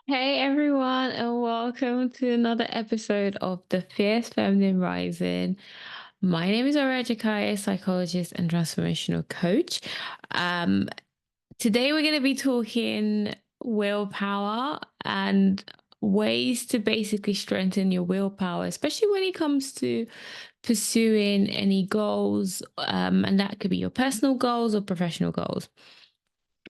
Hey everyone, and welcome to another episode of the Fierce Feminine Rising. My name is Arajikai, psychologist and transformational coach. Um, Today we're going to be talking willpower and ways to basically strengthen your willpower, especially when it comes to pursuing any goals, and that could be your personal goals or professional goals.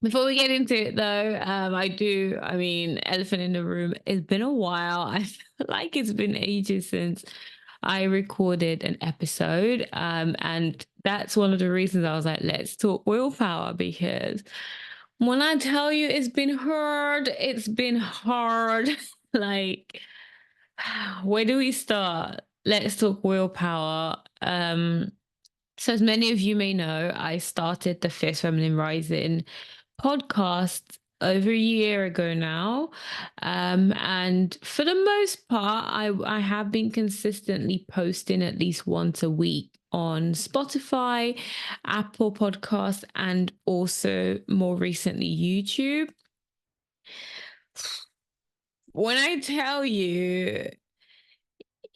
Before we get into it, though, elephant in the room. It's been a while. I feel like it's been ages since I recorded an episode. And that's one of the reasons I was like, let's talk willpower because when I tell you it's been hard, it's been hard. like, where do we start? Let's talk willpower. So, as many of you may know, I started the Fierce Feminine Rising podcast over a year ago now. And for the most part, I have been consistently posting at least once a week on Spotify, Apple Podcasts, and also more recently YouTube. When I tell you,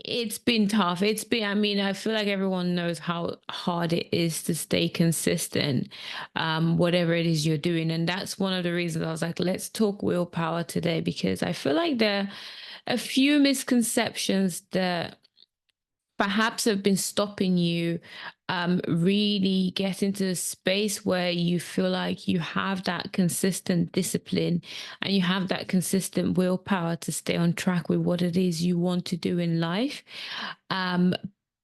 it's been tough. I feel like everyone knows how hard it is to stay consistent, whatever it is you're doing. And that's one of the reasons I was like, let's talk willpower today, because I feel like there are a few misconceptions that perhaps have been stopping you really get into a space where you feel like you have that consistent discipline and you have that consistent willpower to stay on track with what it is you want to do in life. Um,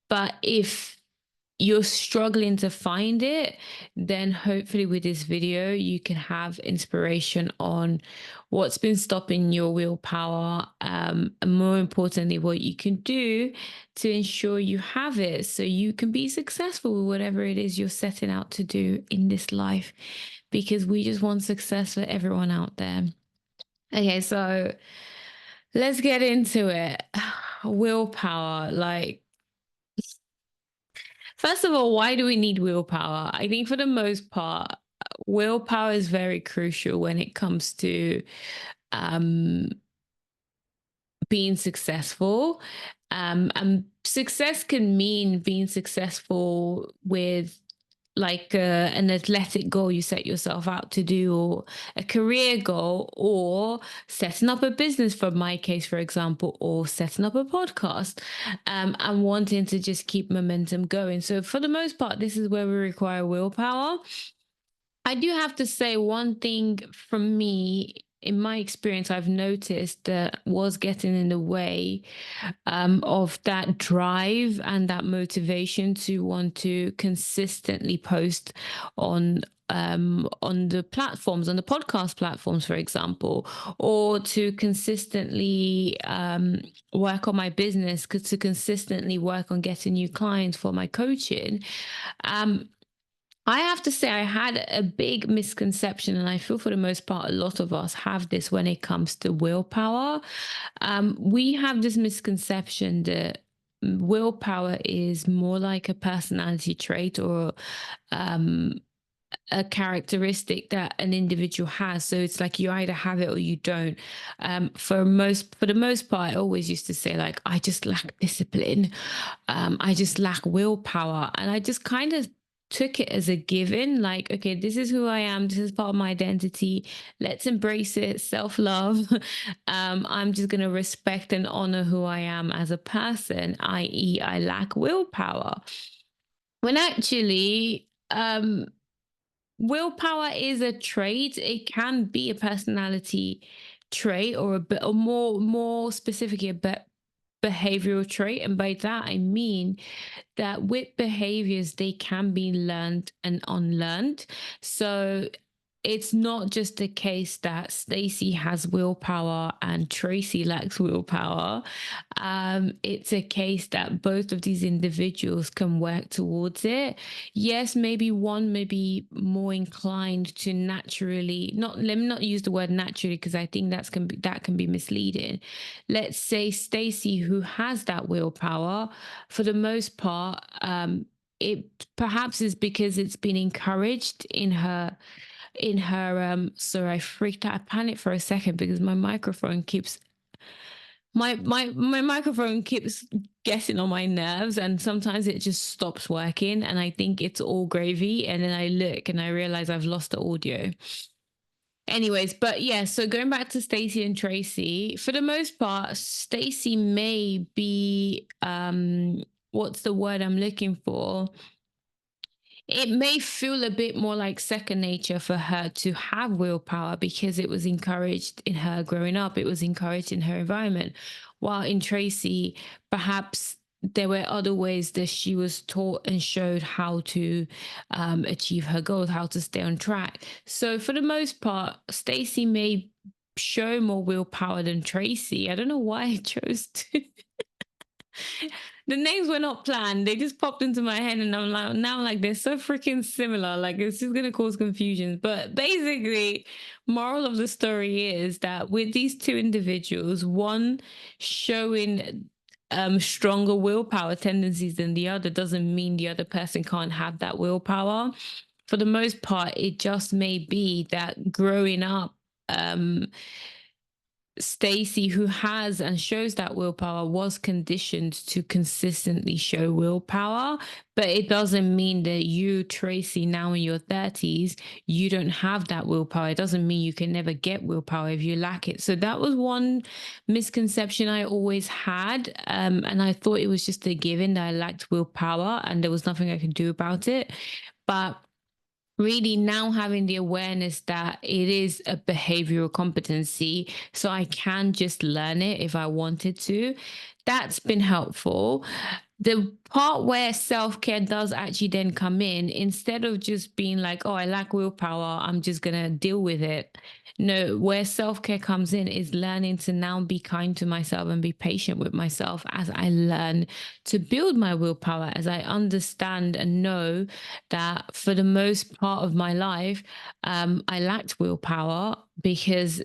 but if you're struggling to find it, then hopefully with this video, you can have inspiration on what's been stopping your willpower, and more importantly, what you can do to ensure you have it so you can be successful with whatever it is you're setting out to do in this life, because we just want success for everyone out there. Okay, so let's get into it. Willpower, first of all, why do we need willpower? I think for the most part, willpower is very crucial when it comes to um, being successful. And success can mean being successful with an athletic goal you set yourself out to do, or a career goal, or setting up a business, for my case, for example, or setting up a podcast, and wanting to just keep momentum going. So for the most part, this is where we require willpower. I do have to say one thing from me. In my experience, I've noticed that was getting in the way of that drive and that motivation to want to consistently post on the platforms, on the podcast platforms, for example, or to consistently work on my business, to consistently work on getting new clients for my coaching. Um, I have to say, I had a big misconception, and I feel for the most part, a lot of us have this when it comes to willpower. We have this misconception that willpower is more like a personality trait or um, a characteristic that an individual has. So it's like you either have it or you don't. For the most part, I always used to say like, I just lack discipline. I just lack willpower, and I just kind of took it as a given, like, okay, this is who I am, this is part of my identity, let's embrace it, self-love. I'm just going to respect and honor who I am as a person, i.e., I lack willpower, when actually willpower is a trait. It can be a personality trait, or a bit, or more specifically, a bit behavioral trait. And by that I mean that with behaviors, they can be learned and unlearned. So it's not just the case that Stacy has willpower and Tracy lacks willpower. It's a case that both of these individuals can work towards it. Yes, maybe one may be more inclined to naturally, not, let me not use the word naturally, because I think that can be misleading. Let's say Stacy, who has that willpower, for the most part, it perhaps is because it's been encouraged in her in her sorry, I freaked out, I panicked for a second because my microphone keeps getting on my nerves, and sometimes it just stops working and I think it's all gravy, and then I look and I realize I've lost the audio. Anyways, but yeah, so going back to Stacey and Tracy, for the most part, Stacey may be what's the word I'm looking for? It may feel a bit more like second nature for her to have willpower because it was encouraged in her growing up, it was encouraged in her environment. While in Tracy, perhaps there were other ways that she was taught and showed how to achieve her goals, how to stay on track. So for the most part, Stacey may show more willpower than Tracy. I don't know why I chose to. The names were not planned. They just popped into my head, and I'm like, now like they're so freaking similar. Like it's just gonna cause confusion. But basically, moral of the story is that with these two individuals, one showing stronger willpower tendencies than the other doesn't mean the other person can't have that willpower. For the most part, it just may be that growing up, um, Stacey, who has and shows that willpower, was conditioned to consistently show willpower. But it doesn't mean that you, Tracy, now in your 30s, you don't have that willpower. It doesn't mean you can never get willpower if you lack it. So that was one misconception I always had. And I thought it was just a given that I lacked willpower and there was nothing I could do about it. But really now having the awareness that it is a behavioral competency, so I can just learn it if I wanted to, that's been helpful. The part where self-care does actually then come in, instead of just being like, oh, I lack willpower, I'm just gonna deal with it. No, where self-care comes in is learning to now be kind to myself and be patient with myself as I learn to build my willpower, as I understand and know that for the most part of my life, I lacked willpower because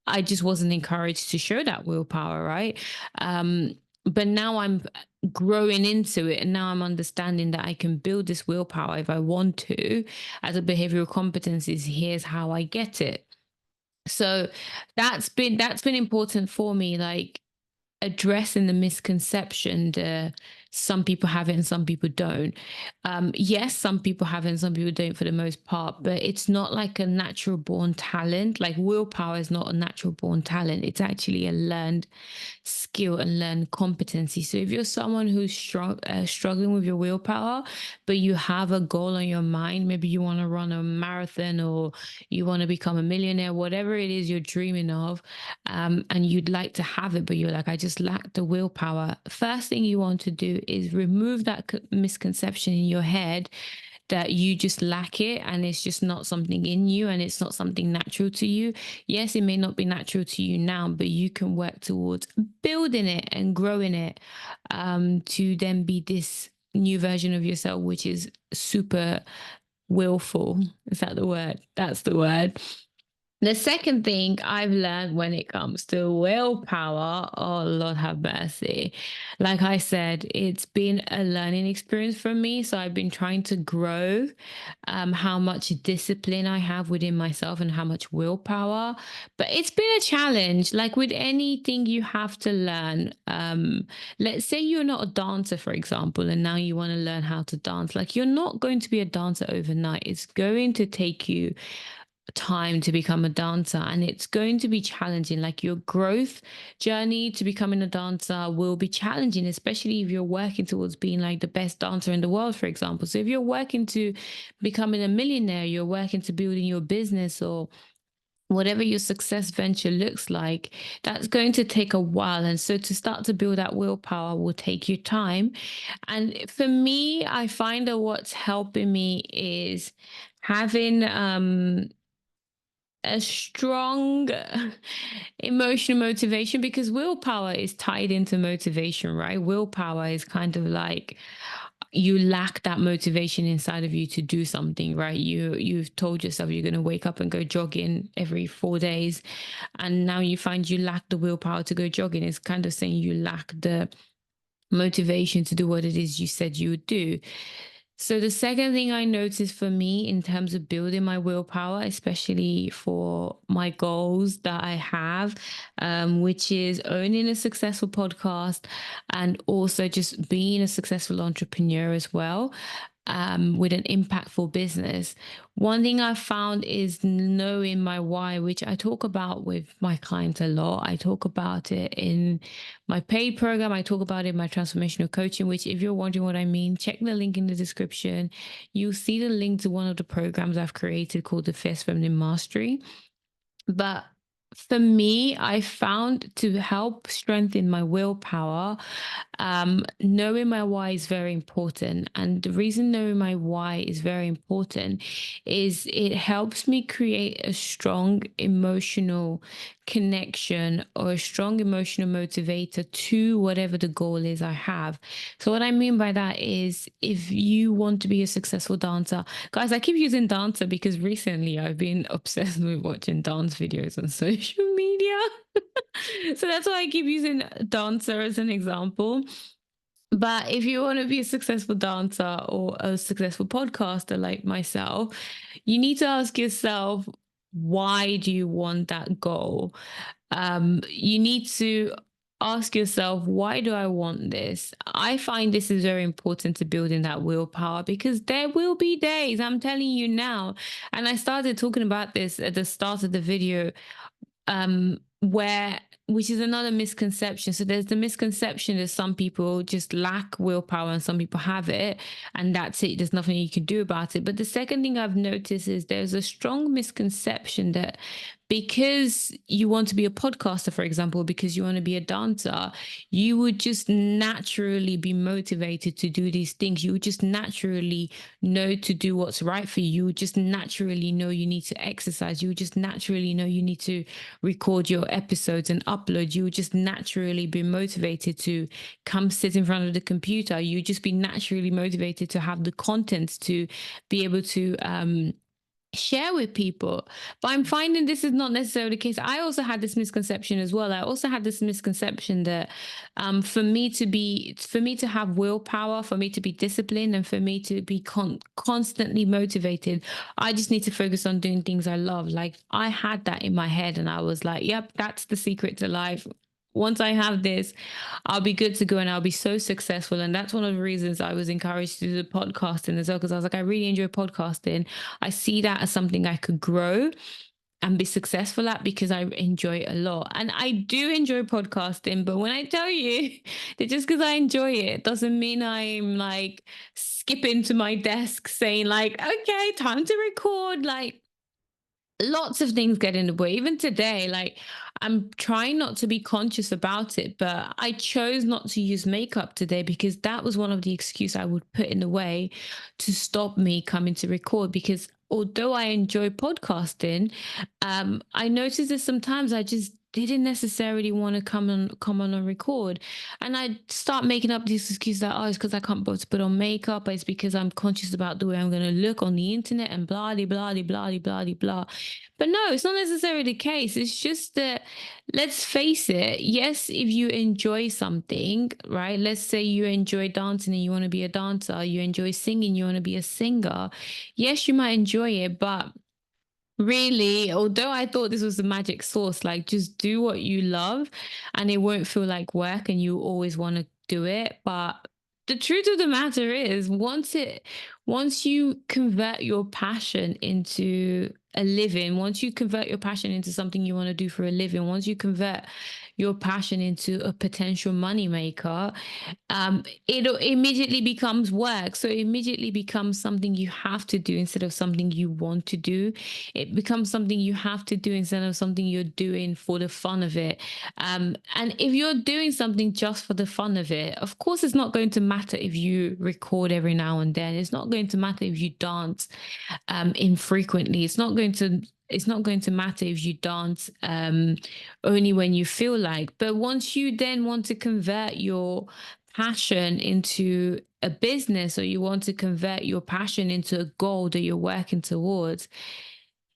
I just wasn't encouraged to show that willpower, right? But now I'm growing into it, and now I'm understanding that I can build this willpower if I want to as a behavioral competency. Here's how I get it. So that's been important for me, like addressing the misconception that some people have it and some people don't. Yes, some people have it and some people don't for the most part, but it's not like a natural born talent. Like willpower is not a natural born talent. It's actually a learned skill and learn competency. So if you're someone who's struggling with your willpower, but you have a goal on your mind, maybe you want to run a marathon or you want to become a millionaire, whatever it is you're dreaming of, and you'd like to have it, but you're like, I just lack the willpower. First thing you want to do is remove that misconception in your head that you just lack it and it's just not something in you and it's not something natural to you. Yes, it may not be natural to you now, but you can work towards building it and growing it, to then be this new version of yourself, which is super willful. Is that the word? That's the word. The second thing I've learned when it comes to willpower, oh Lord have mercy. Like I said, it's been a learning experience for me. So I've been trying to grow how much discipline I have within myself and how much willpower. But it's been a challenge. Like with anything you have to learn. Let's say you're not a dancer, for example, and now you want to learn how to dance. Like you're not going to be a dancer overnight. It's going to take you time to become a dancer, and it's going to be challenging. Like your growth journey to becoming a dancer will be challenging, especially if you're working towards being like the best dancer in the world, for example. So if you're working to becoming a millionaire, you're working to building your business or whatever your success venture looks like, that's going to take a while. And so to start to build that willpower will take you time. And for me, I find that what's helping me is having a strong emotional motivation, because willpower is tied into motivation, right? Willpower is kind of like you lack that motivation inside of you to do something, right? You've told yourself you're going to wake up and go jogging every 4 days, and now you find you lack the willpower to go jogging. It's kind of saying you lack the motivation to do what it is you said you would do. So the second thing I noticed for me in terms of building my willpower, especially for my goals that I have, which is owning a successful podcast and also just being a successful entrepreneur as well, with an impactful business. One thing I've found is knowing my why, which I talk about with my clients a lot. I talk about it in my paid program. I talk about it in my transformational coaching, which, if you're wondering what I mean, check the link in the description. You'll see the link to one of the programs I've created called the Fierce Feminine Mastery. But for me, I found to help strengthen my willpower, knowing my why is very important. And the reason knowing my why is very important is it helps me create a strong emotional connection or a strong emotional motivator to whatever the goal is I have. So, what I mean by that is, if you want to be a successful dancer, guys, I keep using dancer because recently I've been obsessed with watching dance videos on social media. So that's why I keep using dancer as an example. But if you want to be a successful dancer or a successful podcaster like myself, you need to ask yourself, why do you want that goal? You need to ask yourself, why do I want this? I find this is very important to building that willpower, because there will be days, I'm telling you now, and I started talking about this at the start of the video, where which is another misconception. So there's the misconception that some people just lack willpower and some people have it, and that's it. There's nothing you can do about it. But the second thing I've noticed is there's a strong misconception that because you want to be a podcaster, for example, because you want to be a dancer, you would just naturally be motivated to do these things. You would just naturally know to do what's right for you. You would just naturally know you need to exercise. You would just naturally know you need to record your episodes and upload. You would just naturally be motivated to come sit in front of the computer. You would just be naturally motivated to have the content to be able to share with people. But I'm finding this is not necessarily the case. I also had this misconception as well. I also had this misconception that for me to have willpower, for me to be disciplined, and for me to be constantly motivated, I just need to focus on doing things I love. Like, I had that in my head and I was like, yep, that's the secret to life. Once I have this, I'll be good to go and I'll be so successful. And that's one of the reasons I was encouraged to do the podcasting as well, because I was like, I really enjoy podcasting. I see that as something I could grow and be successful at because I enjoy it a lot. And I do enjoy podcasting, but when I tell you that just because I enjoy it doesn't mean I'm like skipping to my desk saying, like, okay, time to record. Like, lots of things get in the way. Even today, like, I'm trying not to be conscious about it, but I chose not to use makeup today because that was one of the excuses I would put in the way to stop me coming to record. Because although I enjoy podcasting, I noticed that sometimes I just didn't necessarily want to come on and record, and I start making up these excuses that, oh, it's because I can't bother to put on makeup, or it's because I'm conscious about the way I'm going to look on the internet, and blah blah blah blah blah blah blah. But no, it's not necessarily the case. It's just that, let's face it, yes, if you enjoy something, right? Let's say you enjoy dancing and you want to be a dancer, you enjoy singing, you want to be a singer. Yes, you might enjoy it, but really, although I thought this was the magic sauce, like, just do what you love and it won't feel like work and you always want to do it. But the truth of the matter is, once you convert your passion into a living, once you convert your passion into something you want to do for a living, once you convert your passion into a potential money maker, it immediately becomes work. So it immediately becomes something you have to do instead of something you want to do. It becomes something you have to do instead of something you're doing for the fun of it. And if you're doing something just for the fun of it, of course, it's not going to matter if you record every now and then. It's not going to matter if you dance infrequently. It's not going to matter if you dance only when you feel like. But once you then want to convert your passion into a business, or you want to convert your passion into a goal that you're working towards,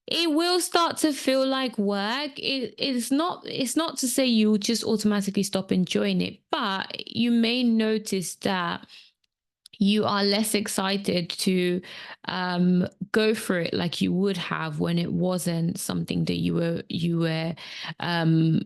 it will start to feel like work. It's not to say you just automatically stop enjoying it, but you may notice that you are less excited to go for it like you would have when it wasn't something that you were um,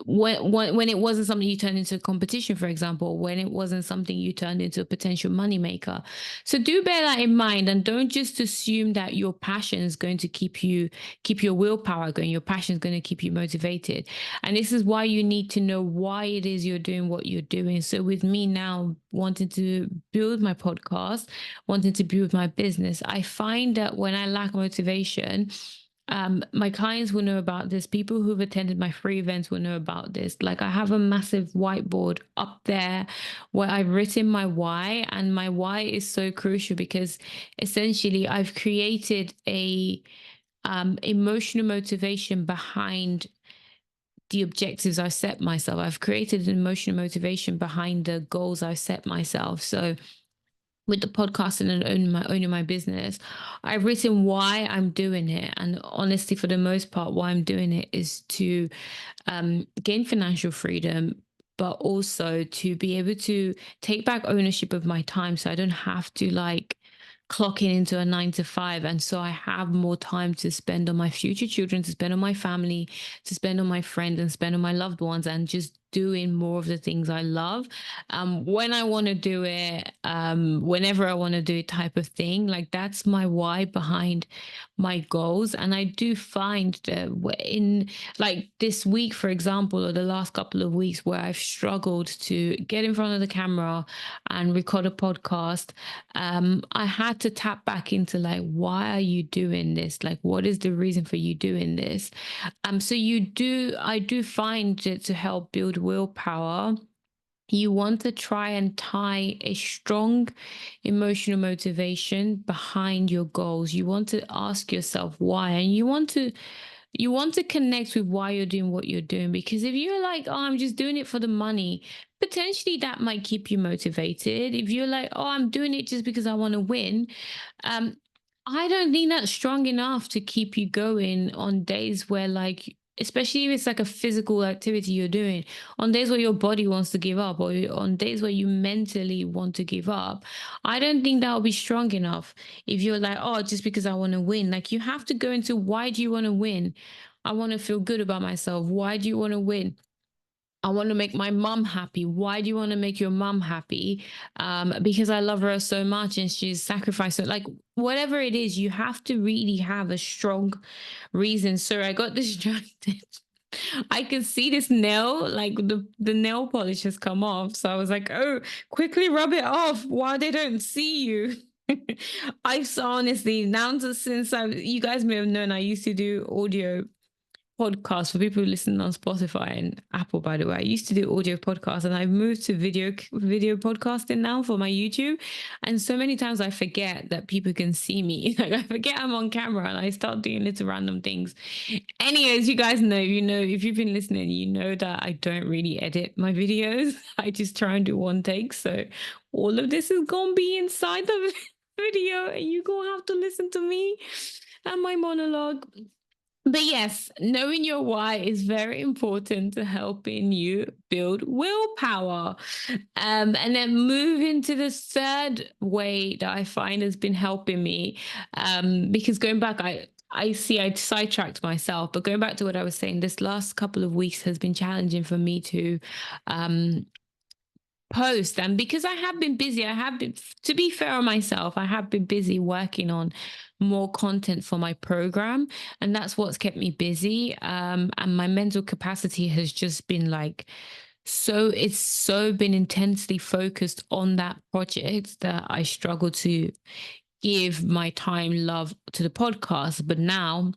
when it wasn't something you turned into a competition, for example, when it wasn't something you turned into a potential moneymaker. So do bear that in mind, and don't just assume that your passion is going to keep your willpower going. Your passion is going to keep you motivated. And this is why you need to know why it is you're doing what you're doing. So with me now wanting to build my podcast, wanting to build my business, I find that when I lack motivation, my clients will know about this. People who've attended my free events will know about this. Like, I have a massive whiteboard up there where I've written my why, and my why is so crucial because essentially I've created a emotional motivation behind the objectives I've set myself. I've created an emotional motivation behind the goals I've set myself. So with the podcasting and owning my business, I've written why I'm doing it. And honestly, for the most part, why I'm doing it is to gain financial freedom, but also to be able to take back ownership of my time so I don't have to like clocking into a 9 to 5. And so I have more time to spend on my future children, to spend on my family, to spend on my friends and spend on my loved ones, and just doing more of the things I love. When I want to do it, whenever I want to do it, type of thing. Like, that's my why behind my goals. And I do find that in like this week, for example, or the last couple of weeks, where I've struggled to get in front of the camera and record a podcast, I had to tap back into like, why are you doing this? Like, what is the reason for you doing this? So I do find that to help build willpower, you want to try and tie a strong emotional motivation behind your goals. You want to ask yourself why, and you want to connect with why you're doing what you're doing. Because if you're like, oh, I'm just doing it for the money, potentially that might keep you motivated. If you're like, oh, I'm doing it just because I want to win, um, I don't think that's strong enough to keep you going on days where, like, especially if it's like a physical activity you're doing, on days where your body wants to give up, or on days where you mentally want to give up. I don't think that will be strong enough. If you're like, oh, just because I want to win, like, you have to go into, why do you want to win? I want to feel good about myself. Why do you want to win? I want to make my mom happy. Why do you want to make your mom happy? Because I love her so much and she's sacrificed. So, like, whatever it is, you have to really have a strong reason. So I got distracted. I could see this nail, like the nail polish has come off. So I was like, oh, quickly rub it off while they don't see you. I saw, honestly, now since you guys may have known, I used to do audio podcast for people who listen on Spotify and Apple. By the way, I used to do audio podcasts, and I've moved to video podcasting now for my YouTube. And so many times I forget that people can see me. Like, I forget I'm on camera, and I start doing little random things. Anyways, you guys know, if you've been listening, you know that I don't really edit my videos. I just try and do one take. So all of this is gonna be inside the video, and you're gonna have to listen to me and my monologue. But yes, knowing your why is very important to helping you build willpower. And then move into the third way that I find has been helping me. Because going back, I see I sidetracked myself, but going back to what I was saying, this last couple of weeks has been challenging for me to um, post. And because I have been busy, to be fair on myself, I have been busy working on more content for my program, and that's what's kept me busy. And my mental capacity has just been like, it's so been intensely focused on that project that I struggle to give my time love to the podcast. But now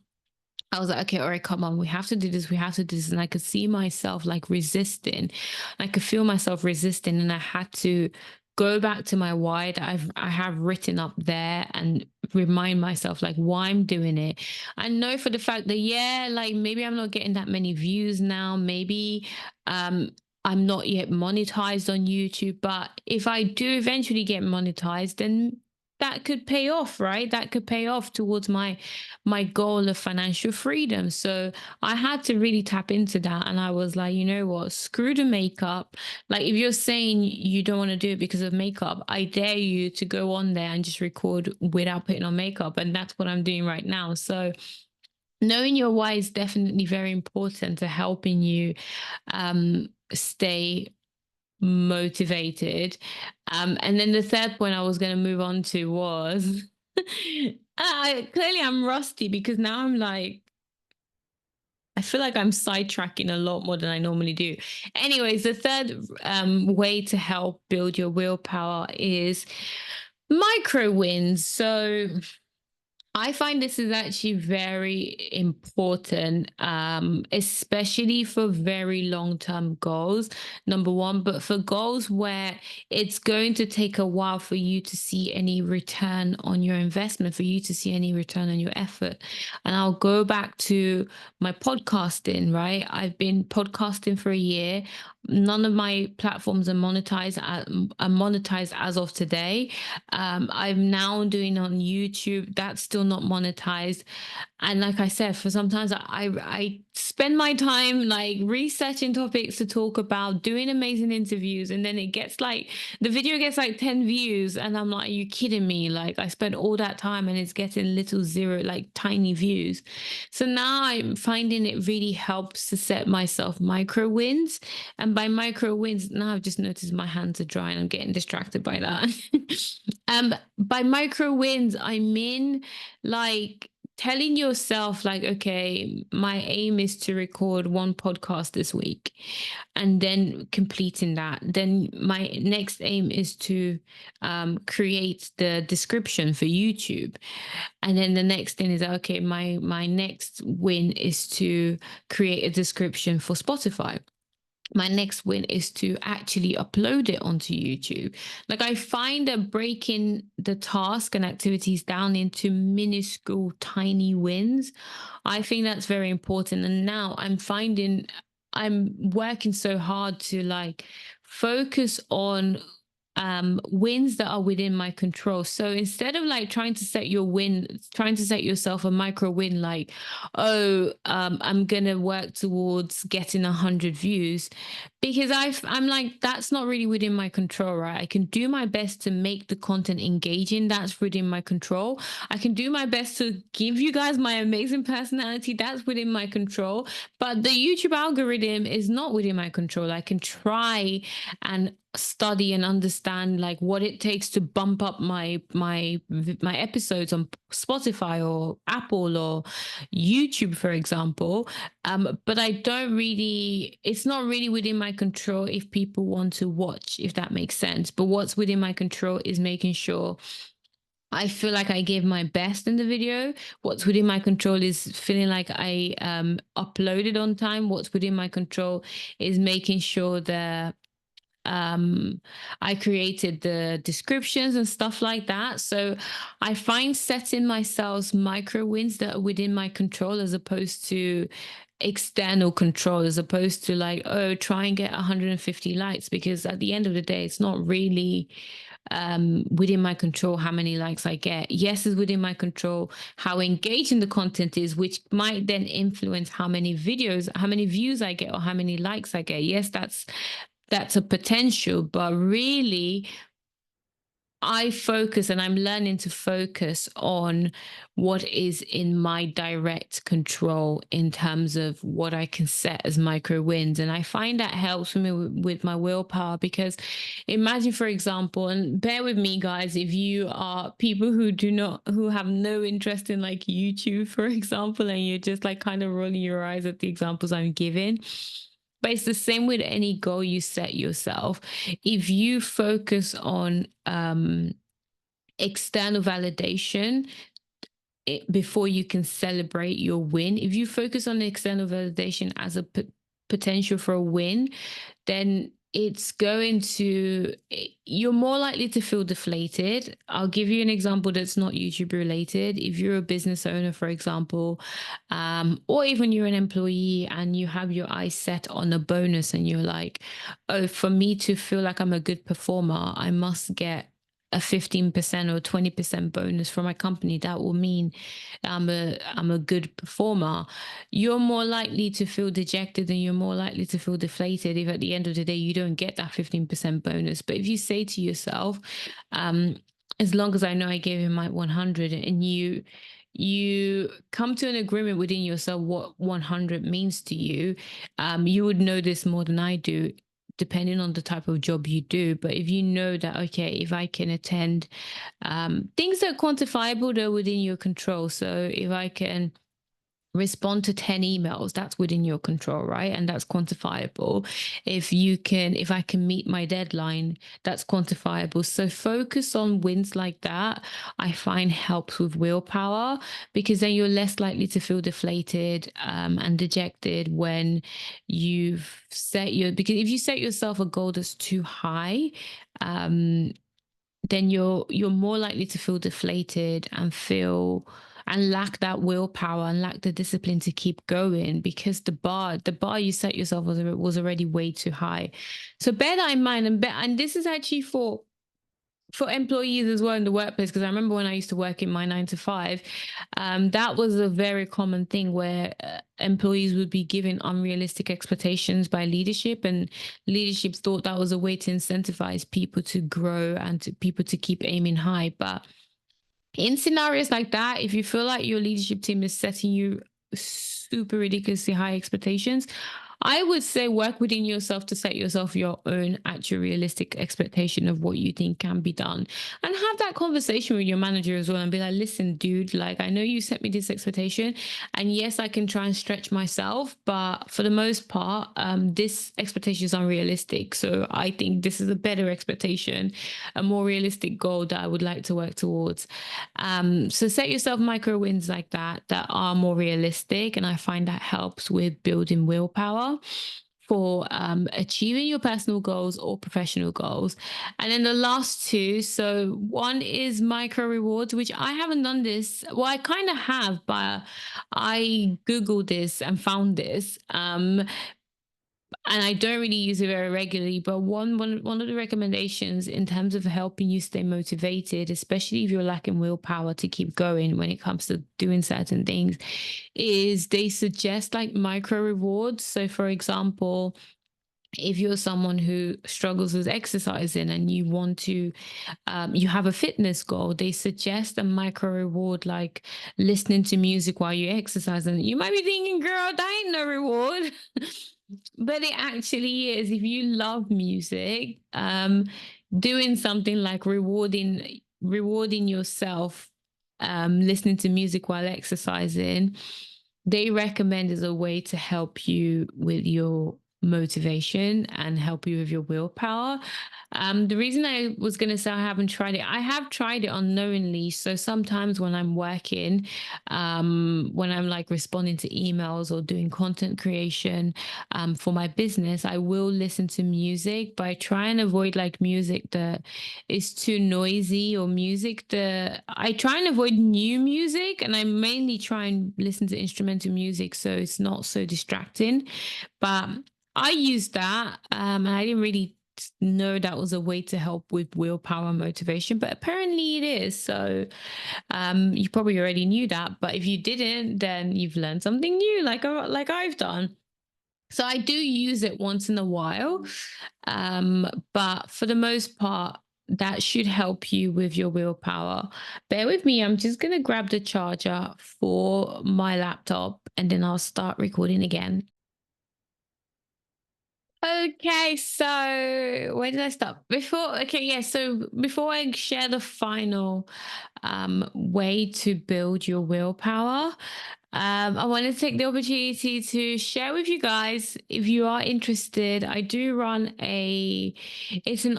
I was like, okay, all right, come on, we have to do this, we have to do this. And I could see myself like resisting. I could feel myself resisting. And I had to go back to my why that I have written up there, and remind myself like why I'm doing it. I know for the fact that, yeah, like, maybe I'm not getting that many views now. Maybe um I'm not yet monetized on YouTube. But if I do eventually get monetized, then that could pay off, right? That could pay off towards my goal of financial freedom. So I had to really tap into that, and I was like, you know what, screw the makeup. Like, if you're saying you don't want to do it because of makeup, I dare you to go on there and just record without putting on makeup, and that's what I'm doing right now. So knowing your why is definitely very important to helping you stay motivated. And then the third point I was going to move on to was clearly I'm rusty, because now I'm like, I feel like I'm sidetracking a lot more than I normally do. Anyways, the third way to help build your willpower is micro wins. So I find this is actually very important, especially for very long term goals, number one, but for goals where it's going to take a while for you to see any return on your investment, for you to see any return on your effort. And I'll go back to my podcasting, right? I've been podcasting for a year. None of my platforms are monetized as of today. I'm now doing on YouTube. That's still not monetized. And like I said, for sometimes I spend my time like researching topics to talk about, doing amazing interviews, and then it gets like the video gets like 10 views, and I'm like, are you kidding me? Like, I spent all that time and it's getting little zero, like tiny views. So now I'm finding it really helps to set myself micro wins. And by micro wins, now I've just noticed my hands are dry and I'm getting distracted by that. By micro wins, I mean like telling yourself, like, okay, my aim is to record one podcast this week, and then completing that. Then my next aim is to create the description for YouTube, and then the next thing is, okay, my next win is to create a description for Spotify. My next win is to actually upload it onto YouTube. Like, I find that breaking the task and activities down into minuscule, tiny wins, I think that's very important. And now I'm finding I'm working so hard to like focus on wins that are within my control. So instead of like trying to set yourself a micro win, like, oh, I'm gonna work towards getting 100 views, because I'm like, that's not really within my control, right? I can do my best to make the content engaging. That's within my control. I can do my best to give you guys my amazing personality. That's within my control. But the YouTube algorithm is not within my control. I can try and study and understand like what it takes to bump up my episodes on Spotify or Apple or YouTube, for example. But I don't really, it's not really within my control if people want to watch, if that makes sense. But what's within my control is making sure I feel like I gave my best in the video. What's within my control is feeling like I uploaded on time. What's within my control is making sure that um I created the descriptions and stuff like that. So I find setting myself micro wins that are within my control, as opposed to external control, as opposed to like, oh, try and get 150 likes, because at the end of the day it's not really within my control how many likes I get. Yes, it's within my control how engaging the content is, which might then influence how many views I get, or how many likes I get. Yes, that's a potential, but really I focus, and I'm learning to focus on what is in my direct control in terms of what I can set as micro wins. And I find that helps me with my willpower, because imagine, for example, and bear with me, guys, if you are people who have no interest in like YouTube, for example, and you're just like kind of rolling your eyes at the examples I'm giving. But it's the same with any goal you set yourself. If you focus on external validation before you can celebrate your win, if you focus on external validation as a potential for a win, then you're more likely to feel deflated. I'll give you an example that's not YouTube related. If you're a business owner, for example, or even you're an employee and you have your eyes set on a bonus, and you're like, oh, for me to feel like I'm a good performer, I must get a 15% or 20% bonus from my company, that will mean I'm a good performer. You're more likely to feel dejected and you're more likely to feel deflated if at the end of the day you don't get that 15% bonus. But if you say to yourself, um, as long as I know I gave him my 100, and you come to an agreement within yourself what 100 means to you, you would know this more than I do, depending on the type of job you do. But if you know that, okay, if I can attend things that are quantifiable, they're within your control. So if I can respond to 10 emails, that's within your control, right? And that's quantifiable. If I can meet my deadline, that's quantifiable. So focus on wins like that. I find helps with willpower, because then you're less likely to feel deflated and dejected when because if you set yourself a goal that's too high, um then you're more likely to feel deflated and feel and lack that willpower and lack the discipline to keep going, because the bar you set yourself was already way too high. So bear that in mind, and this is actually for employees as well in the workplace, because I remember when I used to work in my 9 to 5, that was a very common thing where employees would be given unrealistic expectations by leadership, and leadership thought that was a way to incentivize people to grow and to people to keep aiming high. But in scenarios like that, if you feel like your leadership team is setting you super ridiculously high expectations, I would say work within yourself to set yourself your own actual realistic expectation of what you think can be done. And have that conversation with your manager as well and be like, listen, dude, like, I know you set me this expectation. And yes, I can try and stretch myself, but for the most part, this expectation is unrealistic. So I think this is a better expectation, a more realistic goal that I would like to work towards. So set yourself micro wins like that are more realistic, and I find that helps with building willpower for achieving your personal goals or professional goals. And then the last two, so one is micro rewards, which I haven't done this. Well, I kind of have, but I Googled this and found this. And I don't really use it very regularly. But one of the recommendations in terms of helping you stay motivated, especially if you're lacking willpower to keep going when it comes to doing certain things, is they suggest like micro rewards. So, for example, if you're someone who struggles with exercising and you want to you have a fitness goal, they suggest a micro reward like listening to music while you exercise. And you might be thinking, girl, that ain't no reward. But it actually is. If you love music, doing something like rewarding yourself, listening to music while exercising, they recommend as a way to help you with your motivation and help you with your willpower. The reason I was going to say I haven't tried it, I have tried it unknowingly. So sometimes when I'm working, when I'm like responding to emails or doing content creation for my business, I will listen to music, but I try and avoid like music that is too noisy, or music that I try and avoid new music, and I mainly try and listen to instrumental music so it's not so distracting. But I used that, and I didn't really know that was a way to help with willpower and motivation, but apparently it is. So you probably already knew that, but if you didn't, then you've learned something new, like I've done. So I do use it once in a while, but for the most part, that should help you with your willpower. Bear with me. I'm just going to grab the charger for my laptop and then I'll start recording again. Okay, so where did I stop? Okay, yeah, so before I share the final way to build your willpower, I want to take the opportunity to share with you guys, if you are interested, I do run it's an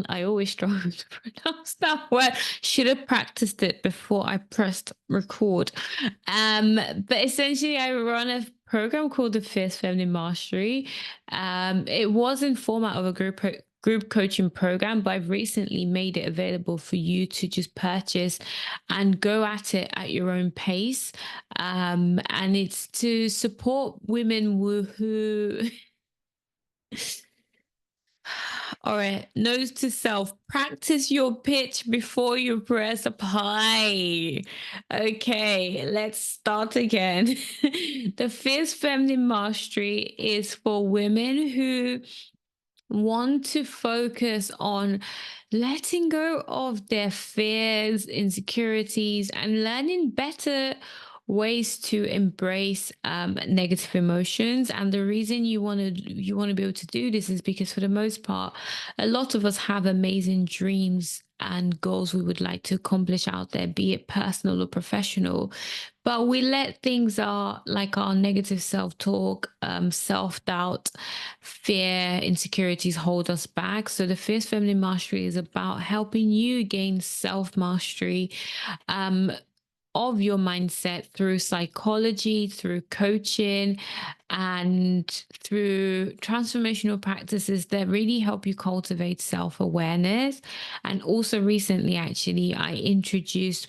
I always struggle to pronounce that word. Should have practiced it before I pressed record. But essentially, I run a program called the Fierce Feminine Mastery. It was in format of a group coaching program, but I've recently made it available for you to just purchase and go at it at your own pace. And it's to support women who All right, nose to self. Practice your pitch before you press apply. Okay, let's start again. The fierce feminine mastery is for women who want to focus on letting go of their fears, insecurities, and learning better ways to embrace negative emotions. And the reason you want to be able to do this is because for the most part, a lot of us have amazing dreams and goals we would like to accomplish out there, be it personal or professional, but we let things like our negative self-talk, self-doubt, fear, insecurities hold us back. So the fierce feminine mastery is about helping you gain self-mastery, um, of your mindset through psychology, through coaching, and through transformational practices that really help you cultivate self awareness. And also, recently, actually, I introduced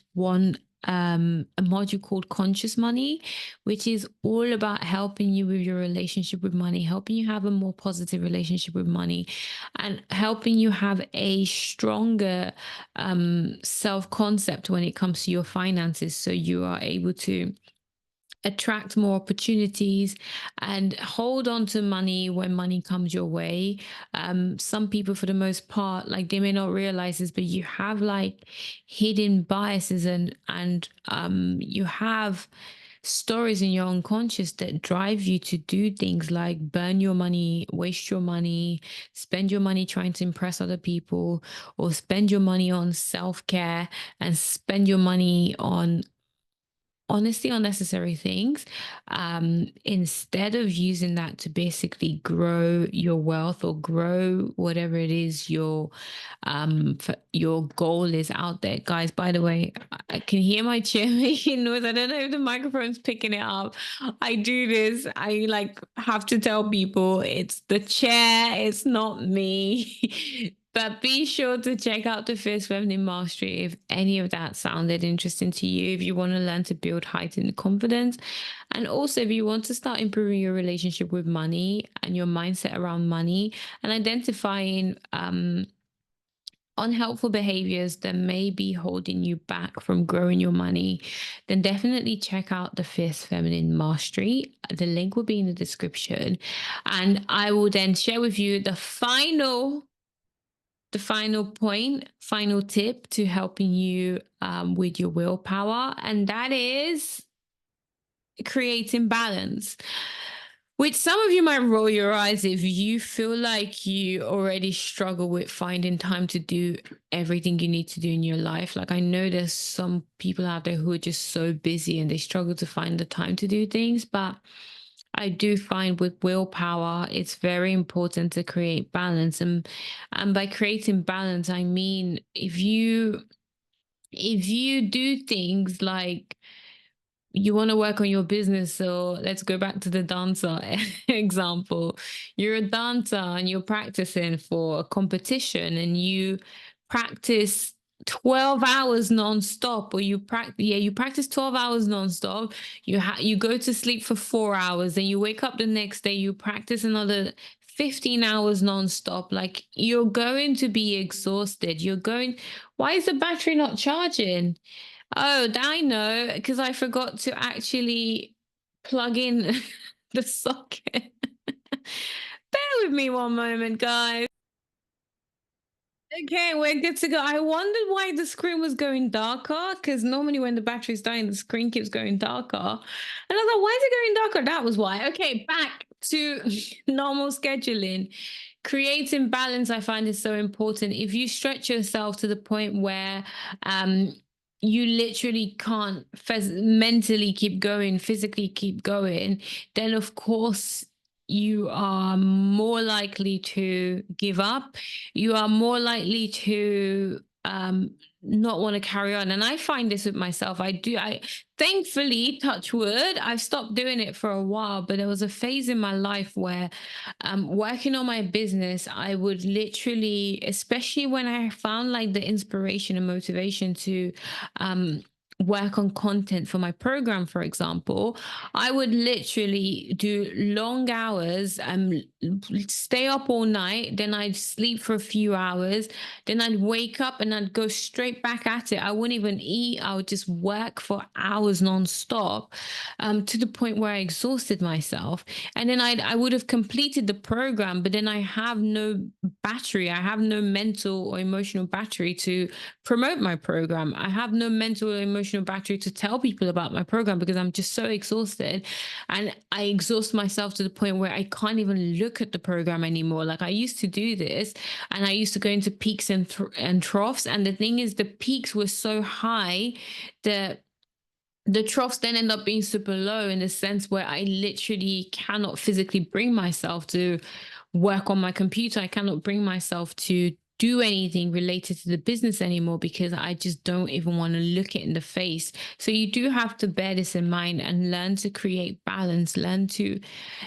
a module called Conscious Money, which is all about helping you with your relationship with money, helping you have a more positive relationship with money, and helping you have a stronger self concept when it comes to your finances. So you are able to attract more opportunities and hold on to money when money comes your way. Some people, for the most part, like they may not realize this, but you have like hidden biases and you have stories in your unconscious that drive you to do things like burn your money, waste your money, spend your money trying to impress other people, or spend your money on self-care and spend your money on honestly unnecessary things, instead of using that to basically grow your wealth or grow whatever it is your goal is out there. Guys, by the way, I can hear my chair making noise. I don't know if the microphone's picking it up. I do this, I like have to tell people it's the chair, it's not me. But be sure to check out the Fierce Feminine Mastery if any of that sounded interesting to you. If you want to learn to build heightened confidence, and also if you want to start improving your relationship with money and your mindset around money, and identifying unhelpful behaviors that may be holding you back from growing your money, then definitely check out the Fierce Feminine Mastery. The link will be in the description. And I will then share with you the final point, final tip to helping you with your willpower, and that is creating balance. Which some of you might roll your eyes if you feel like you already struggle with finding time to do everything you need to do in your life. Like, I know there's some people out there who are just so busy and they struggle to find the time to do things, but I do find with willpower, it's very important to create balance. And by creating balance, I mean if you do things like you want to work on your business. So let's go back to the dancer example. You're a dancer and you're practicing for a competition and you practice 12 hours nonstop, or you practice 12 hours nonstop. You go to sleep for 4 hours, then you wake up the next day, you practice another 15 hours nonstop. Like, you're going to be exhausted. Why is the battery not charging? Oh, I know, because I forgot to actually plug in the socket. Bear with me one moment, guys. Okay, we're good to go. I wondered why the screen was going darker, because normally when the battery's dying, the screen keeps going darker. And I was like, why is it going darker? That was why. Okay, back to normal scheduling. Creating balance, I find, is so important. If you stretch yourself to the point where you literally can't mentally keep going, physically keep going, then of course you are more likely to give up. You are more likely to not want to carry on. And I find this with myself. I thankfully, touch wood, I've stopped doing it for a while, but there was a phase in my life where working on my business, I would literally, especially when I found like the inspiration and motivation to um work on content for my program, for example, I would literally do long hours and stay up all night. Then I'd sleep for a few hours. Then I'd wake up and I'd go straight back at it. I wouldn't even eat. I would just work for hours nonstop, to the point where I exhausted myself. And then I would have completed the program, but then I have no battery. I have no mental or emotional battery to promote my program. I have no mental or emotional battery to tell people about my program because I'm just so exhausted. And I exhaust myself to the point where I can't even look at the program anymore. Like I used to do this and I used to go into peaks and troughs. And the thing is, the peaks were so high that the troughs then end up being super low, in the sense where I literally cannot physically bring myself to work on my computer. I cannot bring myself to do anything related to the business anymore because I just don't even want to look it in the face. So you do have to bear this in mind and learn to create balance, learn to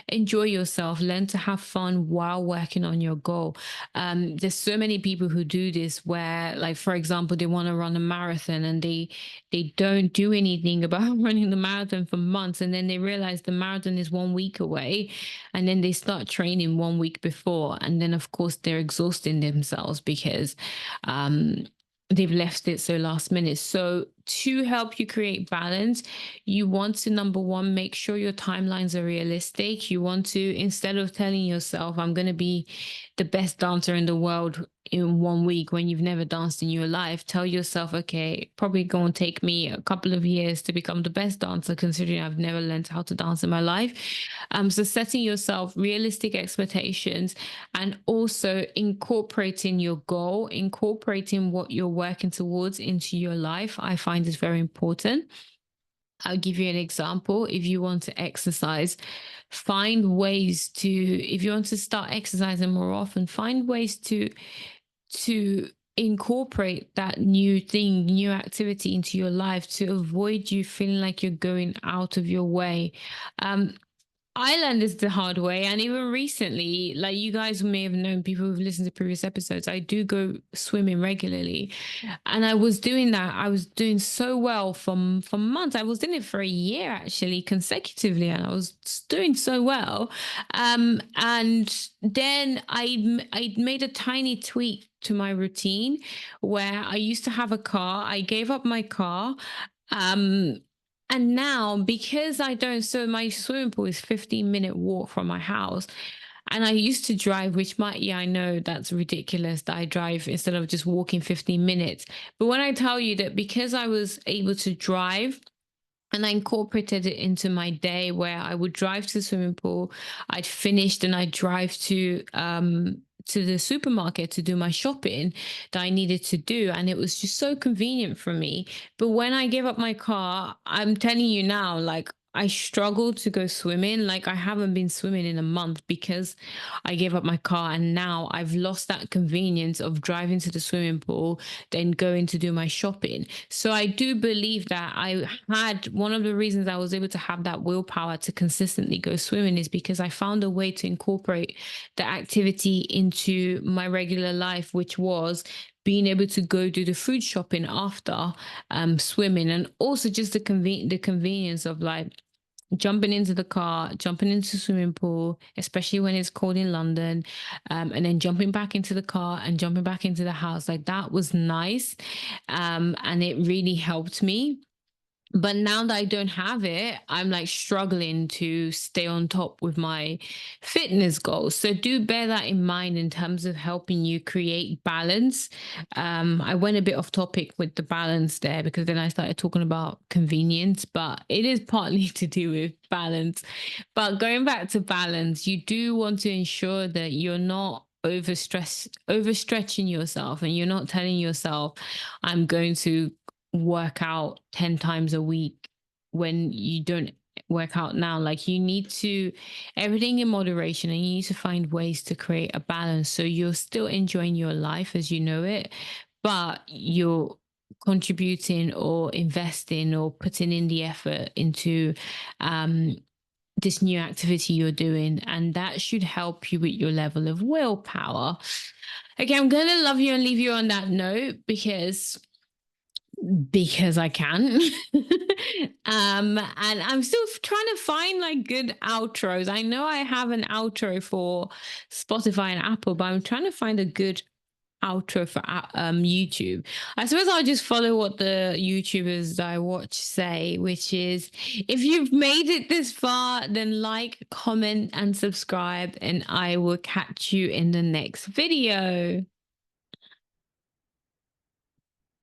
enjoy yourself, learn to have fun while working on your goal. There's so many people who do this where, like, for example, they want to run a marathon and they don't do anything about running the marathon for months, and then they realize the marathon is 1 week away, and then they start training 1 week before, and then of course they're exhausting themselves because um, they've left it so last minute. So to help you create balance, you want to, number one, make sure your timelines are realistic. You want to, instead of telling yourself, I'm going to be the best dancer in the world in 1 week when you've never danced in your life, tell yourself, okay, probably going to take me a couple of years to become the best dancer, considering I've never learned how to dance in my life. So setting yourself realistic expectations, and also incorporating your goal, incorporating what you're working towards into your life, I find is very important. I'll give you an example. If you want to exercise, find ways to, if you want to start exercising more often, find ways to incorporate that new thing, new activity into your life to avoid you feeling like you're going out of your way. Um, I learned this the hard way. And even recently, like you guys may have known, people who've listened to previous episodes, I do go swimming regularly. And I was doing that. I was doing so well for months. I was doing it for a year actually, consecutively, and I was doing so well. And then I made a tiny tweak to my routine where I used to have a car. I gave up my car. Um, and now, because I don't, so my swimming pool is 15-minute walk from my house. And I used to drive, which might, yeah, I know that's ridiculous that I drive instead of just walking 15 minutes. But when I tell you that, because I was able to drive, and I incorporated it into my day where I would drive to the swimming pool, I'd finished and I'd drive to the supermarket to do my shopping that I needed to do. And it was just so convenient for me. But when I gave up my car, I'm telling you now, like I struggled to go swimming. Like I haven't been swimming in a month because I gave up my car. And now I've lost that convenience of driving to the swimming pool, then going to do my shopping. So I do believe that I had, one of the reasons I was able to have that willpower to consistently go swimming is because I found a way to incorporate the activity into my regular life, which was being able to go do the food shopping after swimming, and also just the convenience of like jumping into the car, jumping into the swimming pool, especially when it's cold in London, and then jumping back into the car and jumping back into the house. Like that was nice. And it really helped me. But now that I don't have it, I'm like struggling to stay on top with my fitness goals. So do bear that in mind in terms of helping you create balance. I went a bit off topic with the balance there because then I started talking about convenience, but it is partly to do with balance. But going back to balance, you do want to ensure that you're not overstretching yourself, and you're not telling yourself, I'm going to work out 10 times a week when you don't work out now. Like you need to, everything in moderation, and you need to find ways to create a balance so you're still enjoying your life as you know it, but you're contributing or investing or putting in the effort into um this new activity you're doing, and that should help you with your level of willpower. Okay, I'm going to love you and leave you on that note because because I can. And I'm still trying to find like good outros. I know I have an outro for Spotify and Apple, but I'm trying to find a good outro for YouTube. I suppose I'll just follow what the YouTubers that I watch say, which is if you've made it this far, then like, comment, and subscribe, and I will catch you in the next video.